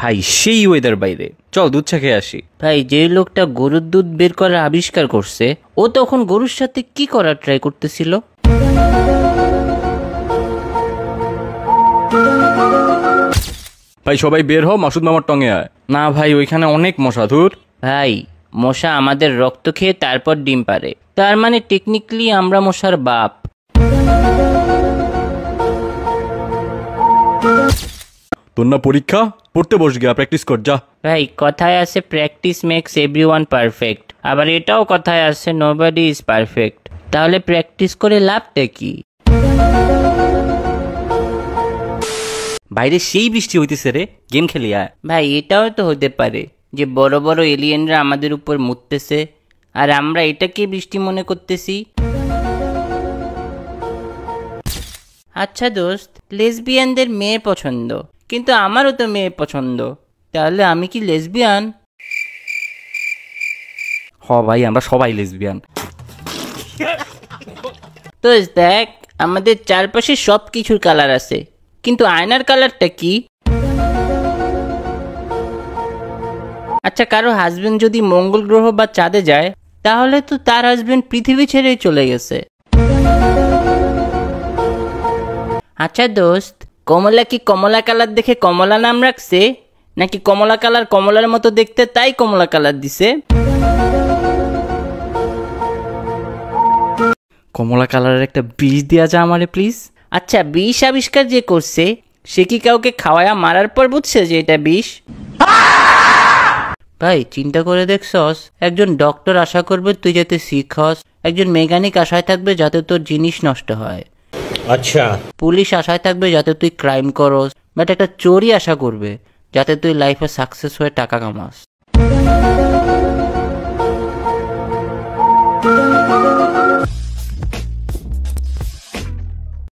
ভাই সেই ওয়েদার বাইরে, চল দুধ চা খেয়ে আসি। ভাই যে লোকটা গরুর দুধ বের করার আবিষ্কার করছে ও তখন গরুর সাথে কি করার ট্রাই করতেছিল? ভাই সবাই বের হও, মাসুদ মামার টঙে আয়। না ভাই ওইখানে অনেক মশা। ধুর ভাই মশা আমাদের রক্ত খেয়ে তারপর ডিম পারে, তার মানে টেকনিক্যালি আমরা মশার বাপ। তোর না পরীক্ষা, পড়তে বস গিয়া, প্র্যাকটিস কর যা। ভাই কথায় আছে প্র্যাকটিস মেক্স এভরিওয়ান পারফেক্ট, আবার এটাও কথায় আছে নোবডি ইজ পারফেক্ট। তাহলে প্র্যাকটিস করে লাভটা কি? বাইরে সেই বৃষ্টি হইতেছে রে, গেম খেলি আয়। ভাই এটাও তো হতে পারে যে বড় বড় এলিয়েনরা আমাদের উপর মুততেছে আর আমরা এটাকে বৃষ্টি মনে করতেছি। আচ্ছা দোস্ত, লেসবিয়ানদের মেয়ে পছন্দ, কিন্তু আমারও তো মেয়ে পছন্দ, তাহলে আমি কি লেসবিয়ান? হ ভাই আমরা সবাই লেসবিয়ান। দোস্ত দেখ, আমাদের চারপাশে সব কিছুর কালার আছে, কিন্তু আয়নার কালারটা কি? আচ্ছা কারো হাজবেন্ড যদি মঙ্গল গ্রহ বা চাঁদে যায়, তাহলে তো তার হাজবেন্ড পৃথিবী ছেড়ে চলে গেছে। আচ্ছা দোস্ত, কমলা কি কমলা কালার দেখে কমলা নাম রাখছে, নাকি কমলা কালার কমলার মতো দেখতে তাই কমলা কালার দিছে? কমলা কালারের একটা বিষ দেওয়া যায় আমারে প্লিজ। আচ্ছা বিষ আবিষ্কার যে করছে সে কি কাউকে খাওয়ায়া মারার পর বুঝছে যে এটা বিষ? ভাই চিন্তা করে দেখছস, একজন ডক্টর আশা করবে তুই যাতে শিখস, একজন মেকানিক আশায় থাকবে যাতে তোর জিনিস নষ্ট হয়, আচ্ছা পুলিশ আশায় থাকবে যাতে তুই ক্রাইম করস, বাট একটা চোরই আশা করবে যাতে তুই লাইফে সাকসেস হয়ে টাকা কামাস।